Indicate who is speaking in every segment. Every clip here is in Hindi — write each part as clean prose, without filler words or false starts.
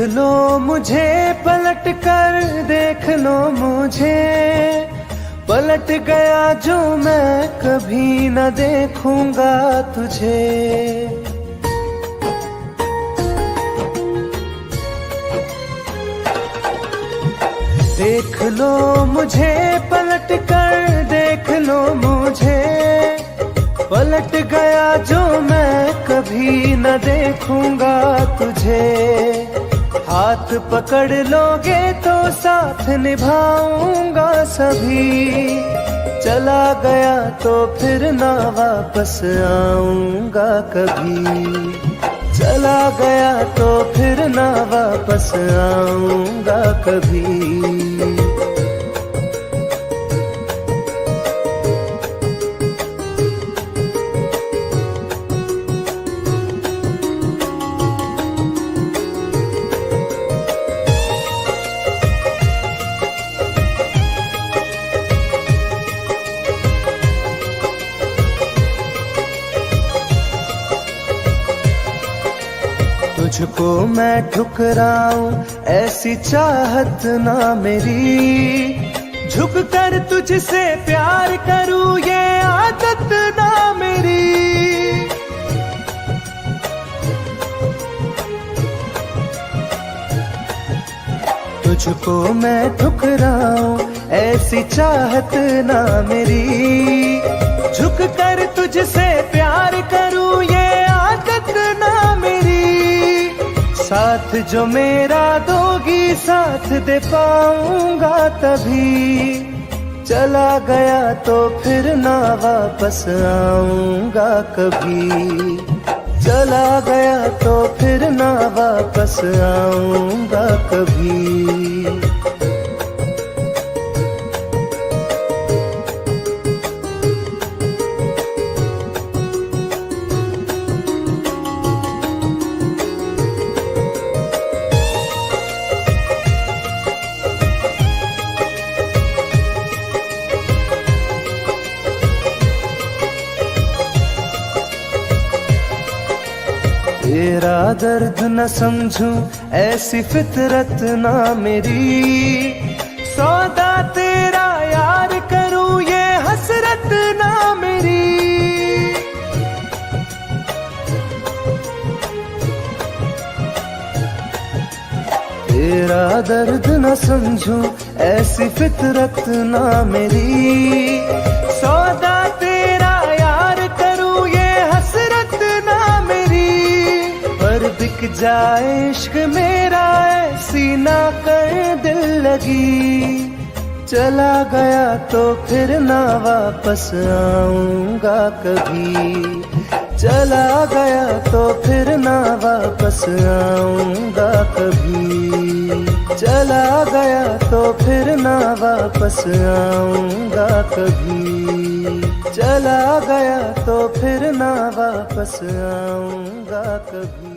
Speaker 1: लो मुझे पलट कर, देख लो मुझे, पलट गया जो मैं कभी न देखूंगा तुझे। देख लो मुझे पलट कर, देख लो मुझे, पलट गया जो मैं कभी न देखूंगा तुझे। हाथ पकड़ लोगे तो साथ निभाऊंगा सभी, चला गया तो फिर ना वापस आऊंगा कभी। चला गया तो फिर ना वापस आऊंगा कभी। तुझको मैं ठुकराऊं ऐसी चाहत ना मेरी, झुक कर तुझसे प्यार करूं ये आदत ना मेरी। तुझको मैं ठुकराऊं ऐसी चाहत ना मेरी, झुक कर तुझसे प्यार करूं ये आदत ना मेरी। साथ जो मेरा दोगी साथ दे पाऊंगा तभी, चला गया तो फिर ना वापस आऊंगा कभी। चला गया तो फिर ना वापस आऊंगा कभी। तेरा दर्द न समझूं ऐसी फितरत ना मेरी, सौदा तेरा यार करूं ये हसरत ना मेरी। तेरा दर्द न समझूं ऐसी फितरत ना मेरी, सौदा तेरा यार करूं ये हसरत ना मेरी। पर बिक जाए इश्क मेरा ऐसी ना कर दिल लगी, चला गया तो फिर ना वापस आऊंगा कभी। चला गया तो फिर ना वापस आऊंगा कभी। चला गया तो फिर ना वापस आऊंगा कभी। चला गया तो फिर ना वापस आऊंगा कभी।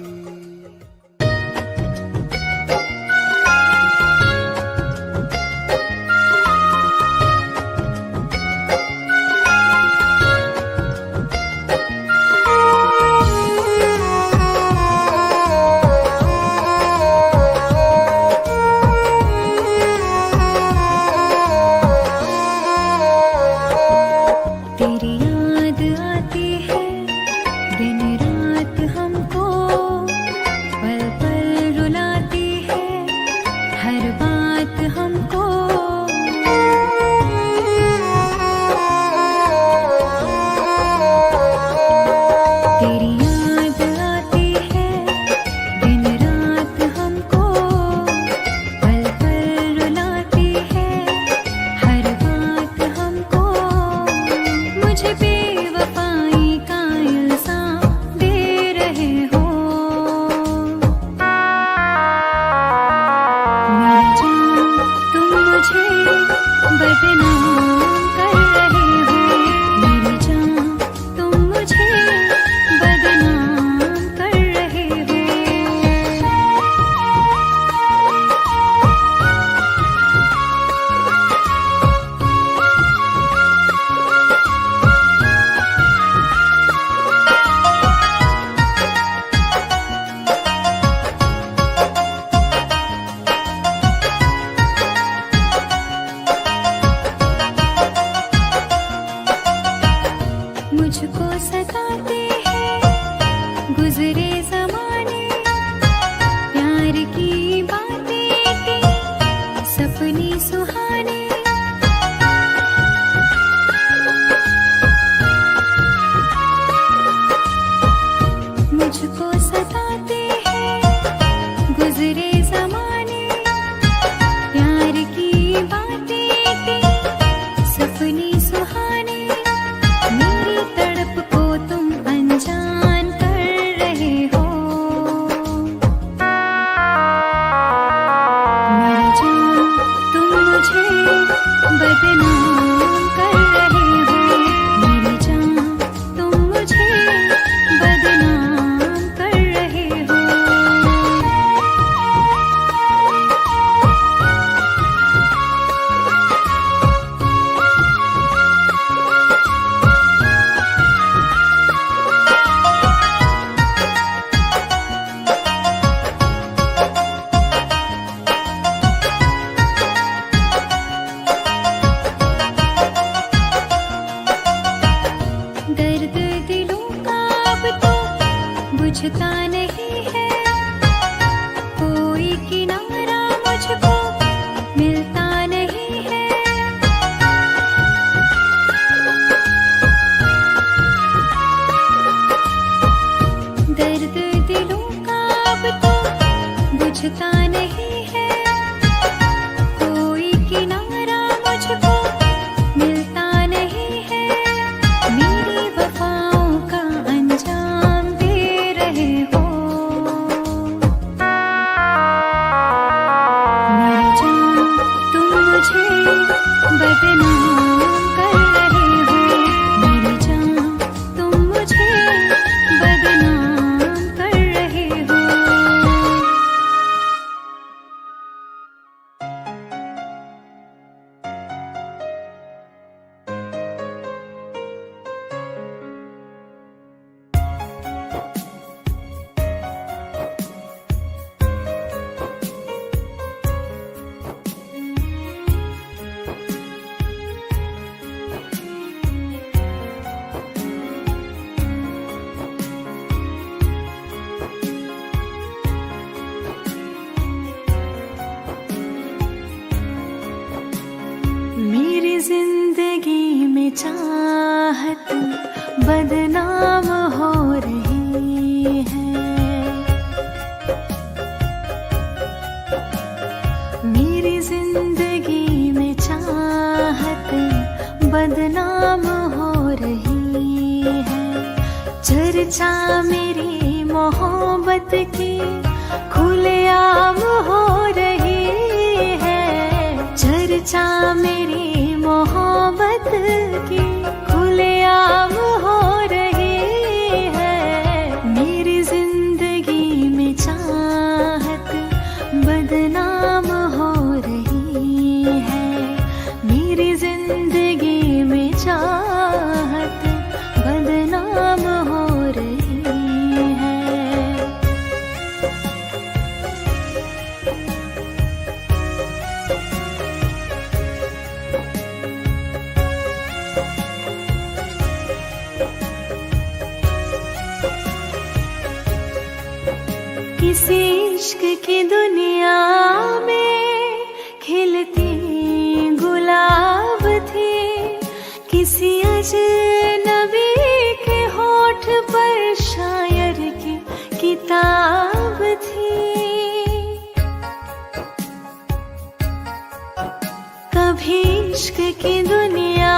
Speaker 2: बदनाम कर रहे हो। मेरी जान तुम मुझे बदनाम कर रहे हो। दर्द दिलों का अब तो बुझता नहीं है, कोई किनारा मुझको मिलता नहीं है। दर्द दिलों का अब तो बुझता नहीं है, कोई किनारा मुझको मिलता नहीं है। मेरी वफाओं का अंजाम दे रहे हो। मेरी जान तुम मुझे बदनाम कर रहे हो। मेरी जान तुम मुझे बदनाम कर रहे हो। मेरी जिंदगी में चाहत बदनाम हो रही है। मेरी जिंदगी में चाहत बदनाम हो रही है। चर्चा मेरी मोहब्बत की खुलेआम हो रही है। चर्चा मेरी मोहब्बत की खुलेआम हो रही है। मेरी जिंदगी में चाहत बदनाम हो रही है। मेरी जिंदगी में चाहत बदनाम हो रही है। किसी इश्क की दुनिया में खिलती गुलाब थी। किसी अजनबी के होठ पर शायर की किताब थी। कभी इश्क की दुनिया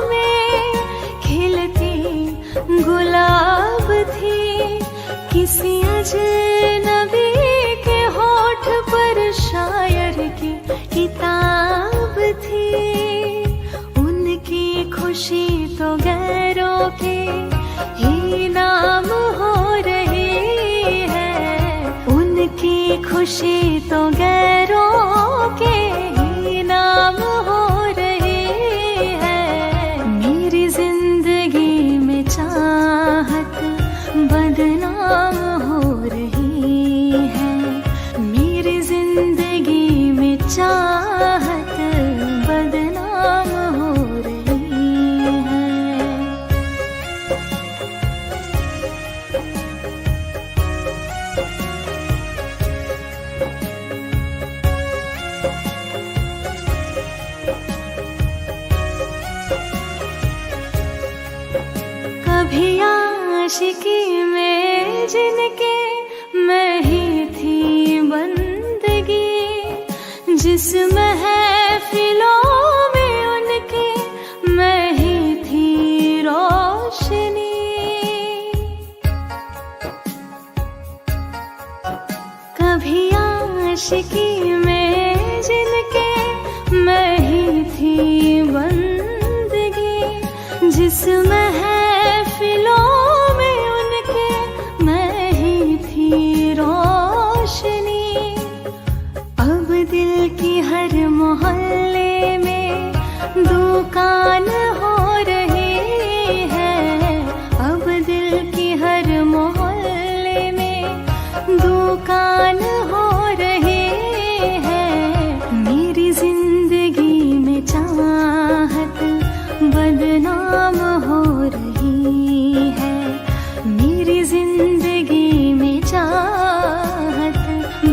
Speaker 2: में खिलती गुलाब थी। किसी अजनबी के होठ पर शायर की किताब थी। उनकी खुशी तो गैरों के ही नाम हो रही है। उनकी खुशी तो गैरों के ही नाम हो रही है। मेरी जिंदगी में चाहत बदनाम हो रही है। मेरी जिंदगी में चाहत बदनाम हो रही है। कभी आशिकी में जिनके मैं ही थी बंदगी। जिस महफिलों में उनके मैं ही थी रोशनी। कभी आशिकी में जिनके मैं ही थी उस महफिलों में उनके मैं ही थी रोशनी। अब दिल की हर मोहल्ले में दुकान हो रही है। अब दिल की हर मोहल्ले में दुकान हो रही है। मेरी जिंदगी में चाहत बदनाम हो रही है। मेरी जिंदगी में चाहत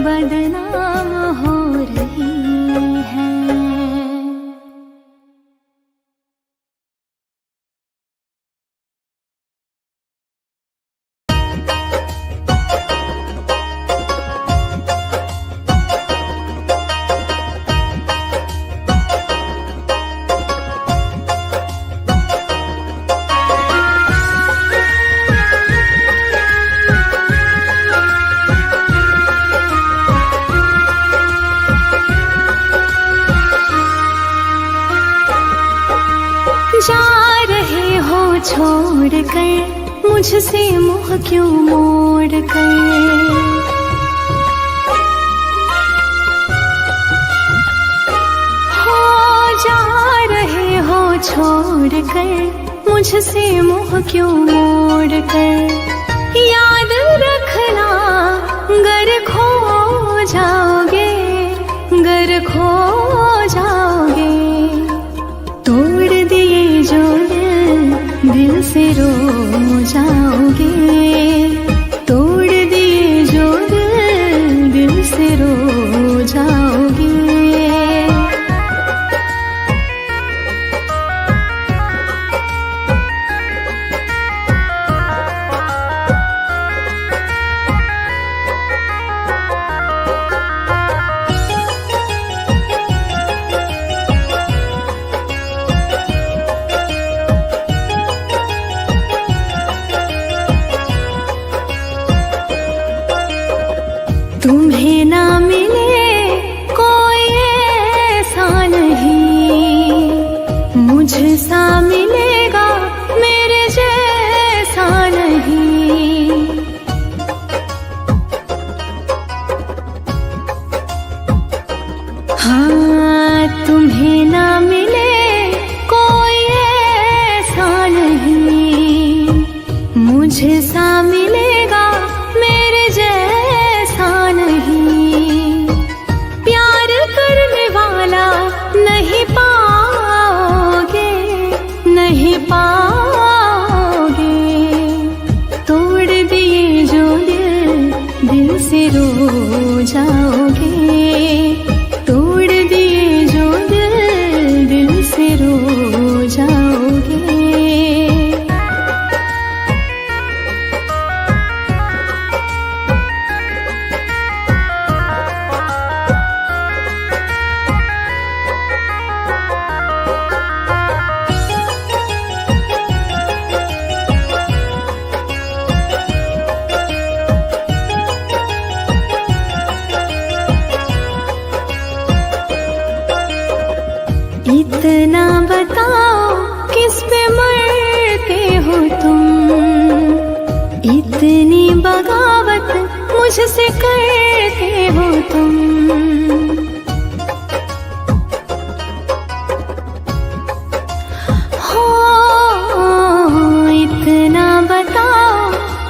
Speaker 2: बदनाम हो रही है। जा रहे हो छोड़ कर मुझसे मुँह क्यों मोड़ कर। हो जा रहे हो छोड़ कर मुझसे मुँह क्यों मोड़ कर। याद रखना गर खो जाओगे, गर खो जाओगे। तोड़ दिए जो दिल से रो जाओगे। तोड़ दिए जो दिल से रो जाओगे। तुम्हें ना मिले कोई ऐसा नहीं, मुझसा मिलेगा मेरे जैसा नहीं। हाँ तुम्हें ना मिले कोई ऐसा नहीं, मुझसा मिलेगा मेरे जैसा नहीं। प्यार करने वाला नहीं पाओगे, नहीं पाओगे। तोड़ दिए जो दिल से रो जाओगे। तोड़ दिए जो दिल से रो जाओगे। इतना बताओ किस पे मरते हो तुम, इतनी बगावत मुझसे करते हो तुम। हो इतना बताओ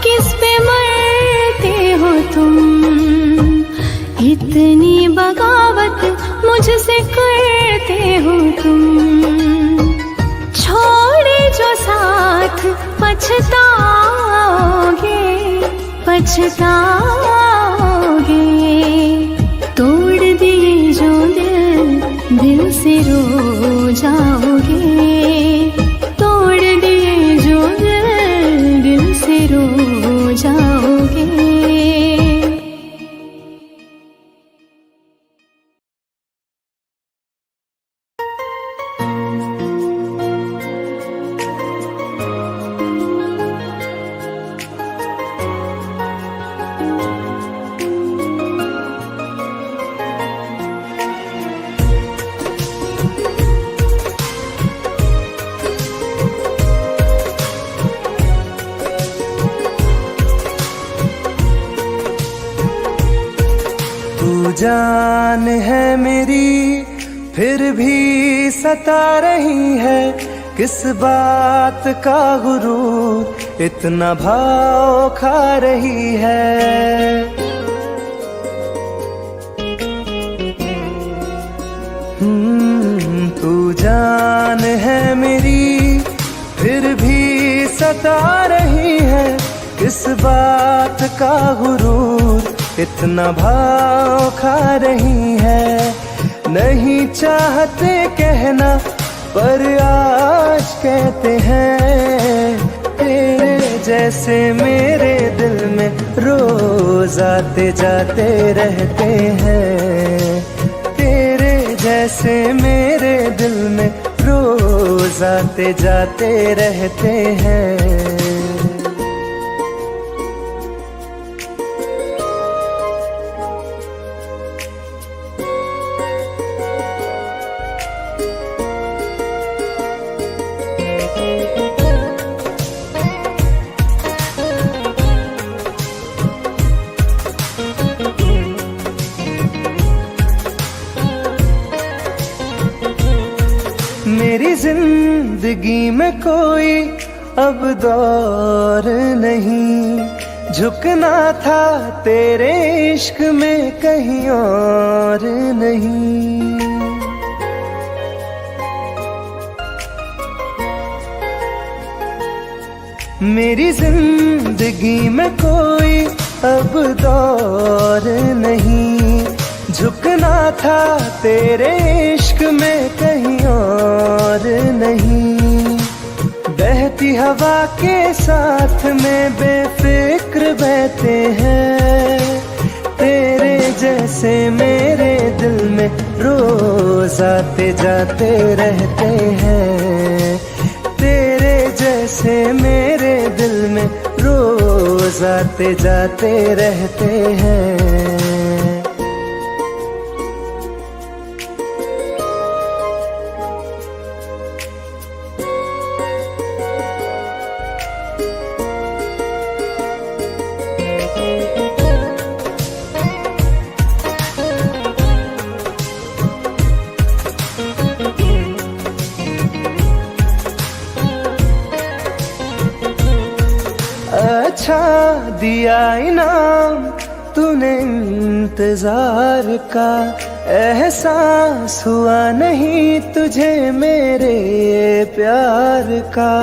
Speaker 2: किस पे मरते हो तुम, इतनी बगावत मुझसे करते हो तुम। छोड़े जो साथ पछताओगे, पछताओगे। तोड़ दिए जो दिल से रो जाओगे। तोड़ दिए जो दिल से रो जाओगे।
Speaker 1: जान है मेरी फिर भी सता रही है, किस बात का गुरूर इतना भाव खा रही है। तू जान है मेरी फिर भी सता रही है, किस बात का गुरूर इतना भाव खा रही है। नहीं चाहते कहना पर आज कहते हैं, तेरे जैसे मेरे दिल में रोज आते जाते रहते हैं। तेरे जैसे मेरे दिल में रोज आते जाते रहते हैं। मेरी जिंदगी में कोई अब दौर नहीं, झुकना था तेरे इश्क में कहीं और नहीं। मेरी जिंदगी में कोई अब दौर नहीं, झुकना था तेरे इश्क में कहीं और नहीं। बहती हवा के साथ में बेफिक्र बहते हैं, तेरे जैसे मेरे दिल में रोज आते जाते रहते हैं। तेरे जैसे मेरे दिल में रोज आते जाते रहते हैं। अच्छा दिया इनाम तूने इंतजार का, एहसास हुआ नहीं तुझे मेरे प्यार का।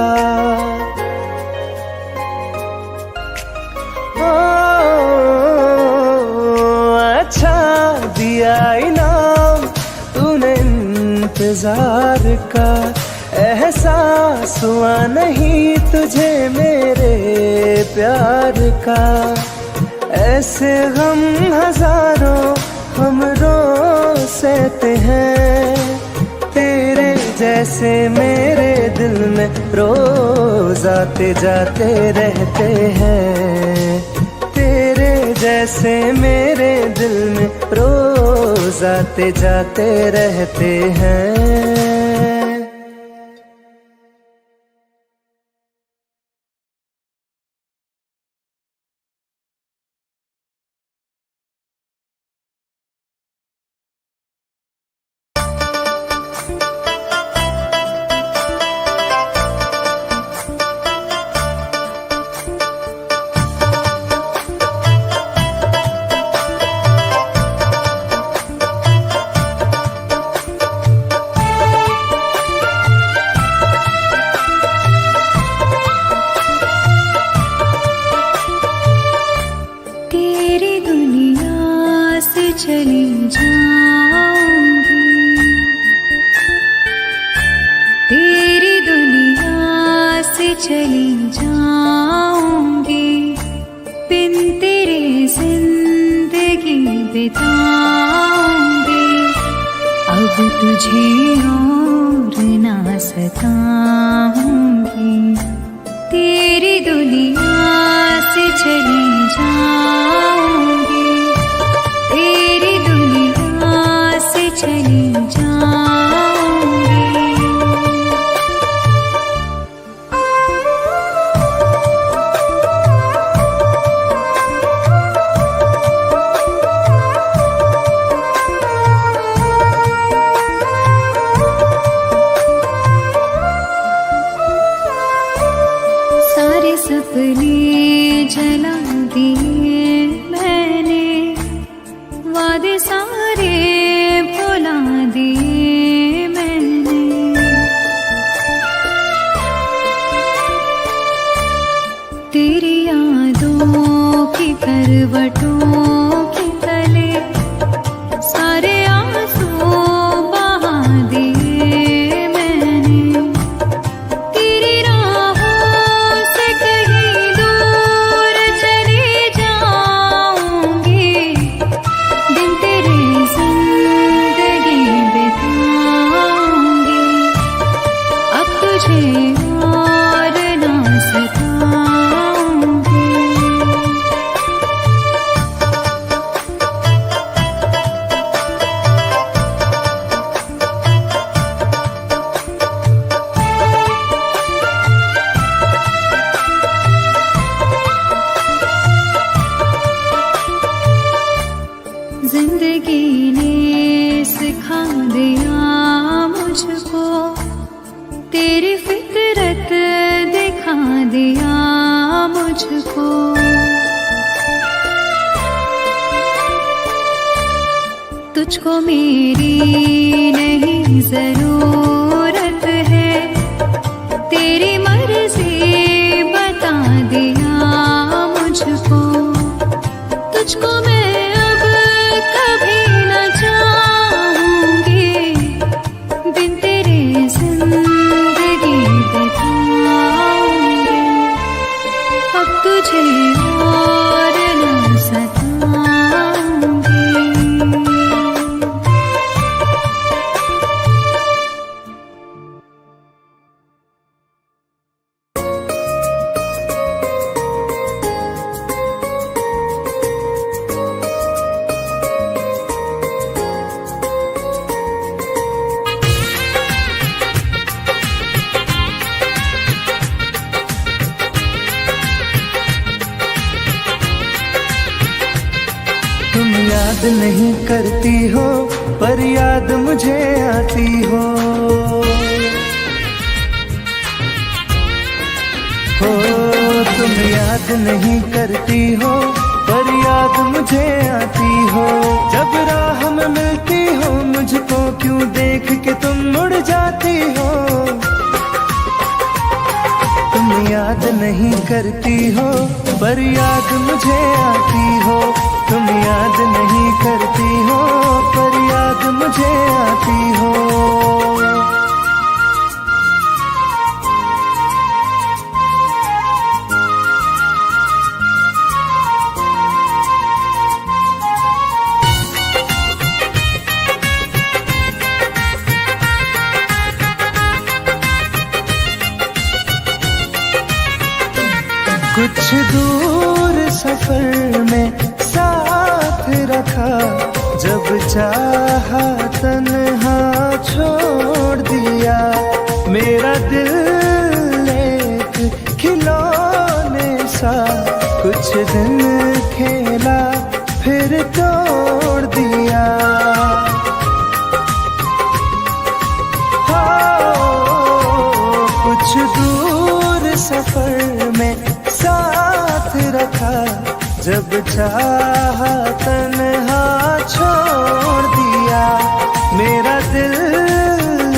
Speaker 1: अच्छा दिया इनाम तूने इंतजार का, एहसास हुआ नहीं तुझे मेरे प्यार का। ऐसे गम हजारों हम रोज सहते हैं, तेरे जैसे मेरे दिल में रोज आते जाते रहते हैं। तेरे जैसे मेरे दिल में रोज आते जाते रहते हैं।
Speaker 2: चली जाऊंगी, तेरी दुनिया से चली जाऊंगी, बिन तेरे जिंदगी बिताऊंगी। अब तुझे और ना सताऊंगी, तेरी दुनिया से चली जाऊंगी, तेरी दुनिया से चली जाऊंगी। दिया मुझको, तेरी फितरत दिखा दिया मुझको। तुझको मेरी नहीं जरूरत है, तेरी मर्जी बता दिया मुझको। तुझको मैं अब कभी न चाहूंगी, बिन तेरे जिंदगी बिताऊंगी। अब तुझे और न सताऊंगी।
Speaker 1: तुम याद नहीं करती हो पर याद मुझे आती हो। तुम याद नहीं करती हो पर याद मुझे आती हो। जब राह में मिलती हो मुझको क्यों देख के तुम मुड़ जाती हो। तुम याद नहीं करती हो पर याद मुझे आती हो। तुम याद नहीं करती हो पर याद मुझे आती हो। कुछ दूर सफर में साथ रखा, जब चाहा तन्हा छोड़ दिया। मेरा दिल एक खिलौने सा कुछ दिन खेला फिर तोड़ दिया। कुछ दूर सफर में साथ रखा, जब चाहा तन्हा छोड़ दिया। मेरा दिल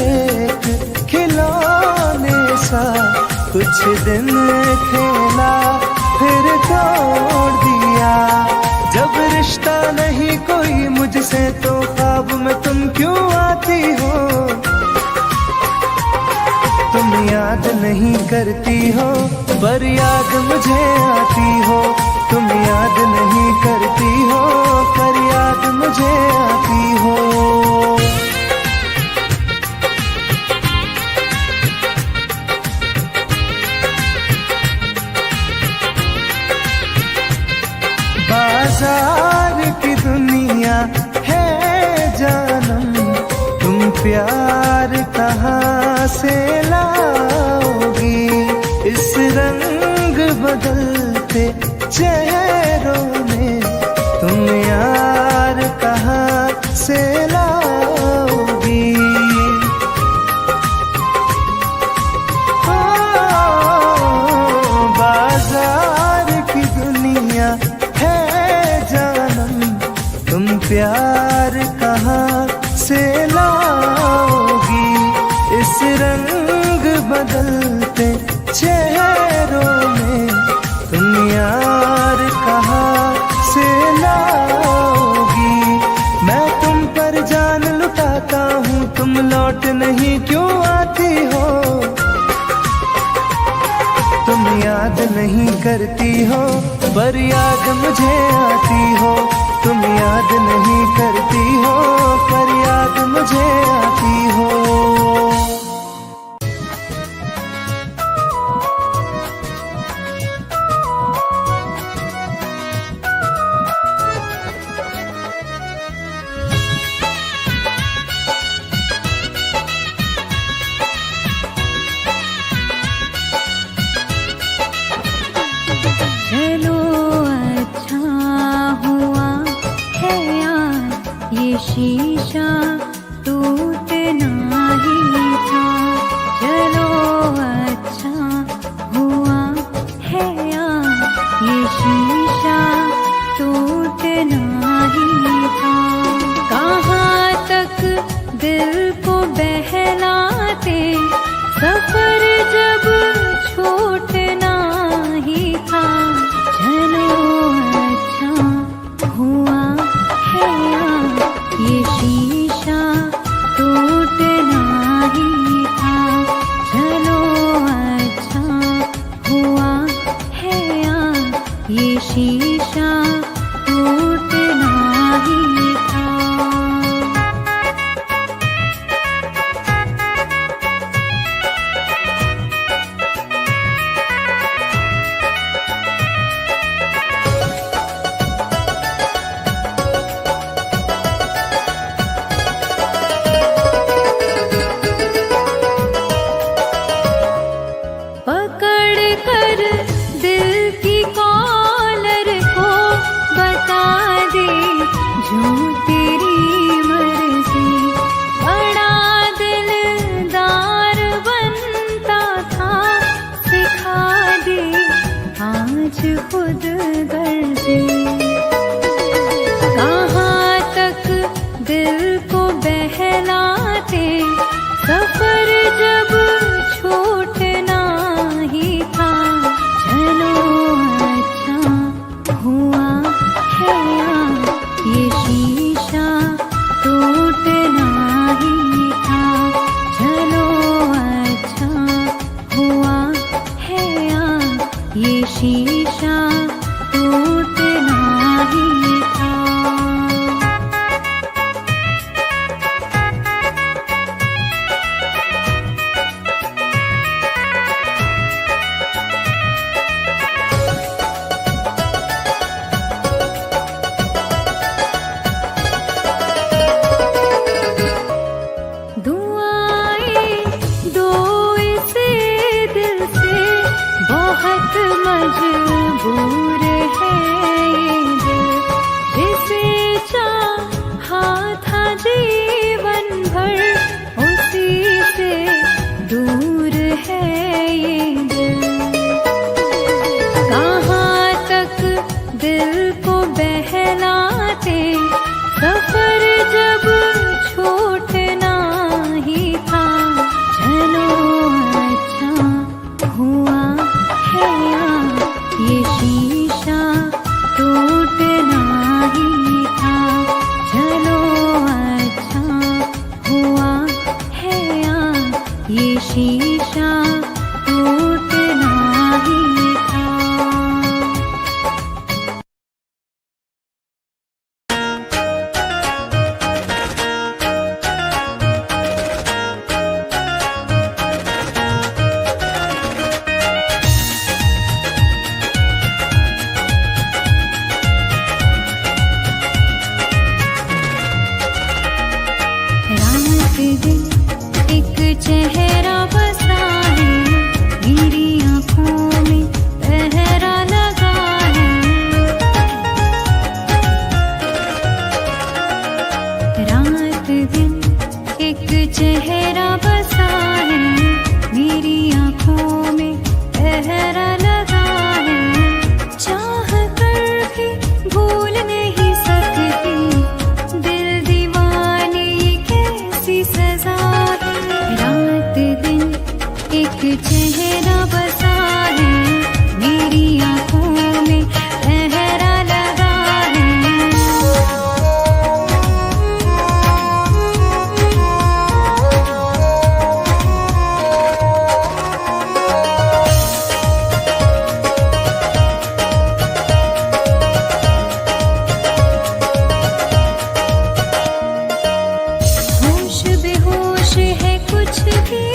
Speaker 1: एक खिलौने सा कुछ दिन खेला फिर तोड़ दिया। जब रिश्ता नहीं कोई मुझसे तो ख्वाब में तुम क्यों आती हो। तुम याद नहीं करती हो पर याद मुझे आती हो। तुम याद नहीं करती हो पर याद मुझे आती हो। बाजार की दुनिया है जानम, तुम प्यार कहाँ से लाओगी। इस रंग बदलते चेहरों में तुम यार कहाँ से लाओगी। बाजार की दुनिया है जानम, तुम प्यार कहाँ से लाओगी। इस रंग बदलते चेहरों में तुम यार कहाँ से लाओगी। मैं तुम पर जान लुटाता हूँ, तुम लौट नहीं क्यों आती हो। तुम याद नहीं करती हो पर याद मुझे आती हो। तुम याद नहीं करती हो पर याद मुझे आती हो।
Speaker 2: चलो अच्छा हुआ है यार ये शीशा तू को बहलाते, सफर जब छूटना ही था। चलो अच्छा हुआ है ये शीशा टूटना ही था। चलो अच्छा हुआ है ये शीशा टूटना ही था। पकड़ कर दिल की कॉलर को बता दे जो तेरी मर्जी। बड़ा दिलदार बनता था, सिखा दे आज खुद गर्जी। कहाँ तक दिल को बहलाते, सफर जब छूटना ही था। चलो अच्छा हुआ है ये शीशा टूटना ही था। चलो अच्छा हुआ है ये शीशा टूटना ही था। दुआएं दो इस दिल से, बहुत मजबूर है ये दिल। जिसे चाहा था जीवन भर, उसी से दूर है ये दिल। कहाँ तक दिल को बहलाते, सफर जब छूटना ही था। चलो अच्छा हुआ है ये शीशा टूटना ही था। चलो अच्छा हुआ है ये शीशा टूटना ही था। रात दिन एक चेहरा बसा है, मेरी आँखों में पहरा लगा है। रात दिन एक चेहरा बसा है, मेरी आँखों में पहरा लगा है। चाह कर भी भूल नहीं सकती, दिल दीवाने ये कैसी सजा है। रात दिन एक चेहरा बसा है, मेरी आँखों में पहरा लगा है। होश बेहोश है, कुछ भी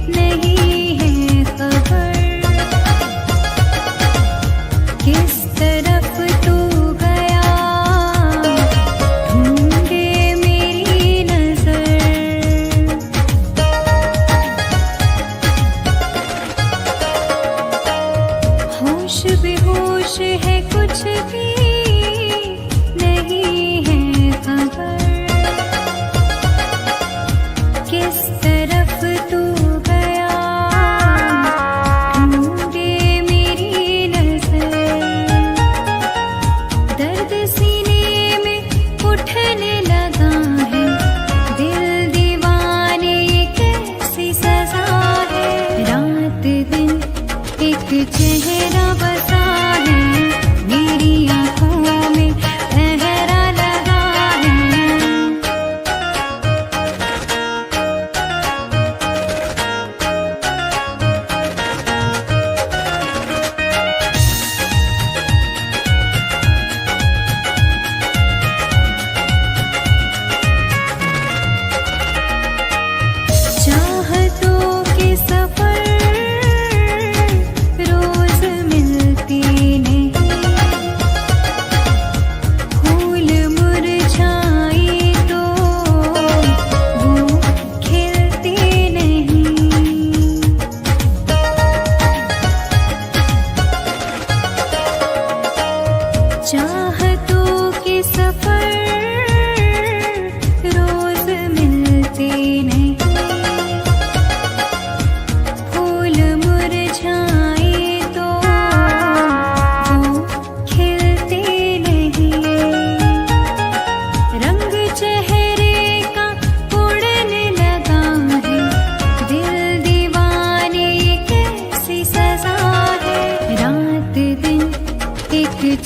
Speaker 2: नहीं है खबर। किस तरफ तू गया, ढूंढे मेरी नजर। होश बेहोश है, कुछ भी नहीं है खबर। किस तरह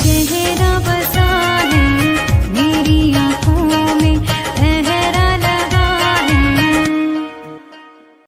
Speaker 2: चेहरा बसा है मेरी